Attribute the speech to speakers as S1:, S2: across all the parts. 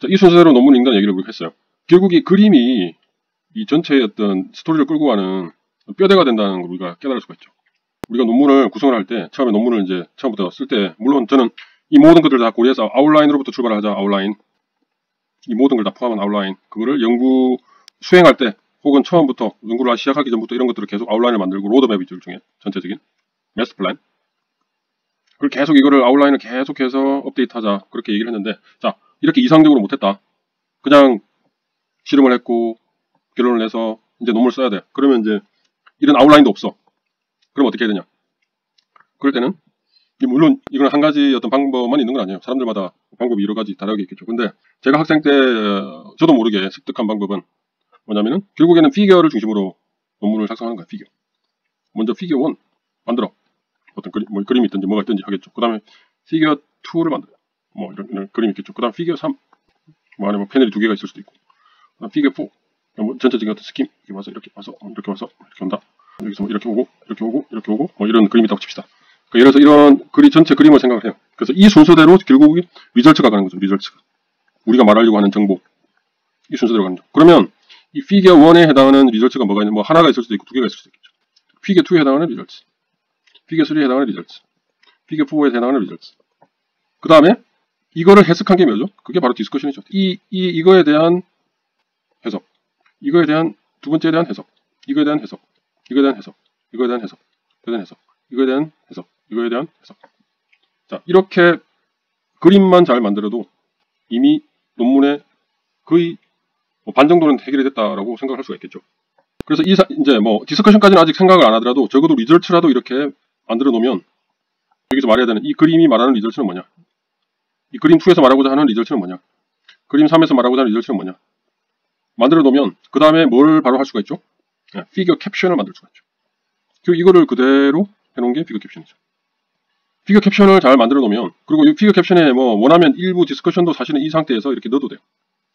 S1: 자, 이 순서대로 논문 읽는다는 얘기를 우리가 했어요. 결국 이 그림이 이 전체의 어떤 스토리를 끌고 가는 뼈대가 된다는 걸 우리가 깨달을 수가 있죠. 우리가 논문을 구성을 할 때, 처음에 논문을 이제 처음부터 쓸 때, 물론 저는 이 모든 것들을 다 고려해서 아웃라인으로부터 출발을 하자, 아웃라인. 이 모든 걸 다 포함한 아웃라인. 그거를 연구 수행할 때, 혹은 처음부터 연구를 시작하기 전부터 이런 것들을 계속 아웃라인을 만들고, 로드맵이죠, 일종의 전체적인 마스터 플랜. 그걸 계속 이거를 아웃라인을 계속해서 업데이트하자, 그렇게 얘기를 했는데, 자, 이렇게 이상적으로 못했다. 그냥 실험을 했고 결론을 내서 이제 논문을 써야 돼. 그러면 이제 이런 아웃라인도 없어. 그럼 어떻게 해야 되냐? 그럴 때는 물론 이건 한 가지 어떤 방법만 있는 건 아니에요. 사람들마다 방법이 여러 가지 다르게 있겠죠. 근데 제가 학생 때 저도 모르게 습득한 방법은 뭐냐면은 결국에는 피규어를 중심으로 논문을 작성하는 거야. 피규어. 먼저 피규어 1 만들어. 어떤 그림이 있든지 뭐가 있든지 하겠죠. 그 다음에 피규어 2를 만들어요. 뭐 이런 그림이 있겠죠. 그 다음 피규어 3 뭐 안에 뭐 패널이 2개가 있을 수도 있고. 그 다음 피규어 4 뭐 전체적인 어떤 스킨 이렇게 와서 이렇게 와서 이렇게 온다. 여기서 뭐 이렇게 오고 이렇게 오고 이렇게 오고 뭐 이런 그림이 있다고 칩시다. 그러니까 예를 들어서 이런 전체 그림을 생각을 해요. 그래서 이 순서대로 결국 리절츠가 가는 거죠. 리절츠가 우리가 말하려고 하는 정보 이 순서대로 가는 거죠. 그러면 이 피규어 1에 해당하는 리절츠가 뭐가 있냐? 뭐 하나가 있을 수도 있고 2개가 있을 수도 있겠죠. 피규어 2에 해당하는 리절츠, 피규어 3에 해당하는 리절츠, 피규어 4에 해당하는 리절츠. 그 다음에 이거를 해석한 게 뭐죠? 그게 바로 디스커션이죠. 이거에 대한 해석, 이거에 대한 두 번째에 대한 해석, 이거에 대한 해석, 이거에 대한 해석, 이거에 대한 해석, 이거에 대한 해석, 이거에 대한 해석, 이거에 대한 해석. 자, 이렇게 그림만 잘 만들어도 이미 논문의 거의 반 정도는 해결이 됐다라고 생각할 수가 있겠죠. 그래서 이제 뭐 디스커션까지는 아직 생각을 안 하더라도 적어도 리절츠라도 이렇게 만들어 놓으면 여기서 말해야 되는 이 그림이 말하는 리절츠는 뭐냐? 이 그림 2에서 말하고자 하는 리절츠는 뭐냐? 그림 3에서 말하고자 하는 리절츠는 뭐냐? 만들어 놓으면 그 다음에 뭘 바로 할 수가 있죠? 피규어 캡션을 만들 수가 있죠. 그리고 이거를 그대로 해놓은 게 피규어 캡션이죠. 피규어 캡션을 잘 만들어 놓으면 그리고 이 피규어 캡션에 뭐 원하면 일부 디스커션도 사실은 이 상태에서 이렇게 넣어도 돼요.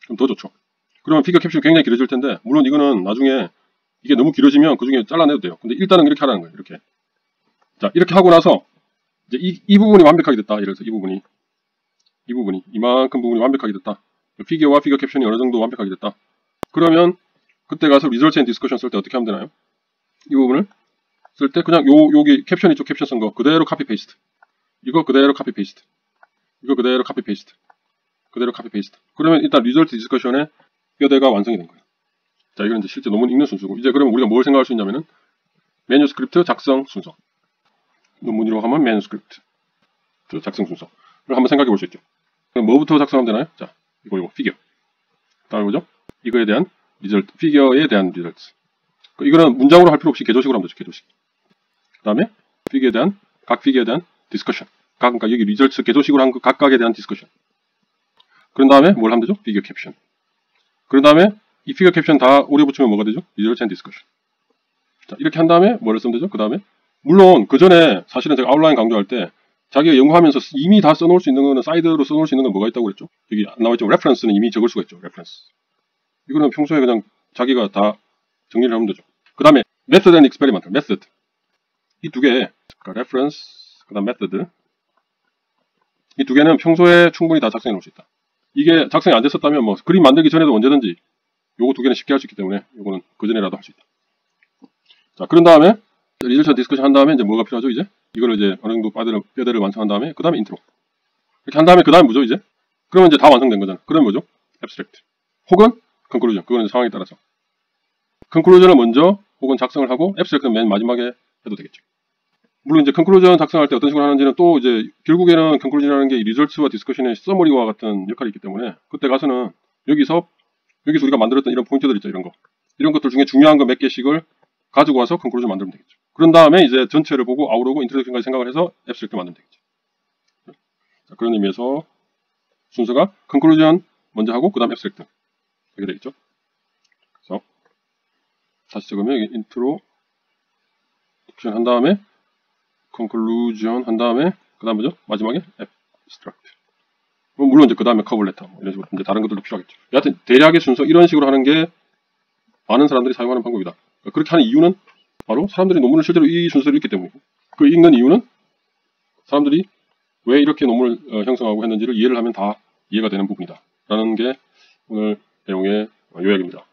S1: 그럼 더 좋죠. 그러면 피규어 캡션이 굉장히 길어질 텐데 물론 이거는 나중에 이게 너무 길어지면 그 중에 잘라내도 돼요. 근데 일단은 이렇게 하라는 거예요. 이렇게. 자, 이렇게 하고 나서 이제 이 부분이 완벽하게 됐다. 예를 들어서 이 부분이 이만큼 부분이 완벽하게 됐다. 피규어와 피규어 캡션이 어느 정도 완벽하게 됐다. 그러면 그때 가서 리서치 앤 디스커션 쓸 때 어떻게 하면 되나요? 이 부분을 쓸 때 그냥 여기 캡션 있죠? 캡션 쓴 거 그대로 카피 페이스트. 이거 그대로 카피 페이스트. 이거 그대로 카피 페이스트. 그대로 카피 페이스트. 그러면 일단 리서치 디스커션의 뼈대가 완성이 된 거예요. 자, 이건 이제 실제 논문 읽는 순서고 이제 그러면 우리가 뭘 생각할 수 있냐면은 매뉴스크립트 작성 순서. 논문이라고 하면 매뉴스크립트 작성 순서를 한번 생각해 볼 수 있죠. 그럼 뭐부터 작성하면 되나요? 자, 이거 피규어. 다음에 뭐죠? 이거에 대한 리절트, 피규어에 대한 리절트. 이거는 문장으로 할 필요 없이 개조식으로 하면 되죠. 개조식. 그 다음에 피규어에 대한 각 피규어에 대한 디스커션. 그러니까 여기 리절트 개조식으로 한 각각에 대한 디스커션. 그런 다음에 뭘 하면 되죠? 피규어 캡션. 그런 다음에 이 피규어 캡션 다 오려 붙이면 뭐가 되죠? 리절트 앤 디스커션. 자, 이렇게 한 다음에 뭐를 쓰면 되죠? 그 다음에 물론 그 전에 사실은 제가 아웃라인 강조할 때 자기가 연구하면서 이미 다 써놓을 수 있는 거는 사이드로 써놓을 수 있는 건 뭐가 있다고 그랬죠? 여기 안 나와있죠? 레퍼런스는 이미 적을 수가 있죠. 레퍼런스. 이거는 평소에 그냥 자기가 다 정리를 하면 되죠. 그 다음에 메서드 앤 익스페리먼트. 메서드. 이 두 개, 그러니까 레퍼런스, 그 다음 메서드. 이 두 개는 평소에 충분히 다 작성해 놓을 수 있다. 이게 작성이 안 됐었다면 뭐 그림 만들기 전에도 언제든지 요거 두 개는 쉽게 할 수 있기 때문에 요거는 그 전에라도 할 수 있다. 자, 그런 다음에 리저트 디스커션 한 다음에 이제 뭐가 필요하죠? 이제 이거를 이제 어느 정도 뼈대를 완성한 다음에 그 다음에 인트로. 이렇게 한 다음에 그 다음에 뭐죠? 이제 그러면 이제 다 완성된 거잖아. 그러면 뭐죠? 앱스트랙트. 혹은 컨클루전. 그거는 상황에 따라서. 컨클루전을 먼저 혹은 작성을 하고 앱스트랙트는 맨 마지막에 해도 되겠죠. 물론 이제 컨클루전 작성할 때 어떤 식으로 하는지는 또 이제 결국에는 컨클루전이라는 게 리절트와 디스커션의 서머리와 같은 역할이 있기 때문에 그때 가서는 여기서 우리가 만들었던 이런 포인트들 있죠. 이런 것들 중에 중요한 거 몇 개씩을 가지고 와서 컨클루전 만들면 되겠죠. 그런 다음에 이제 전체를 보고 아웃오고 인트로덕션까지 생각을 해서 앱스트랙트 만들면 되겠죠. 자, 그런 의미에서 순서가 컨클루전 먼저 하고 그 다음 앱스트랙트 이렇게 되겠죠. 그래서 다시 적으면 여기 인트로덕션 한 다음에 컨클루전 한 다음에 그 다음 뭐죠? 마지막에 앱스트랙트. 물론 이제 그 다음에 커블레터 이런 식으로 이제 다른 것들도 필요하겠죠. 여하튼 대략의 순서 이런 식으로 하는 게 많은 사람들이 사용하는 방법이다. 그렇게 하는 이유는 바로 사람들이 논문을 실제로 이 순서대로 읽기 때문이고 그 읽는 이유는 사람들이 왜 이렇게 논문을 형성하고 했는지를 이해를 하면 다 이해가 되는 부분이다. 라는 게 오늘 내용의 요약입니다.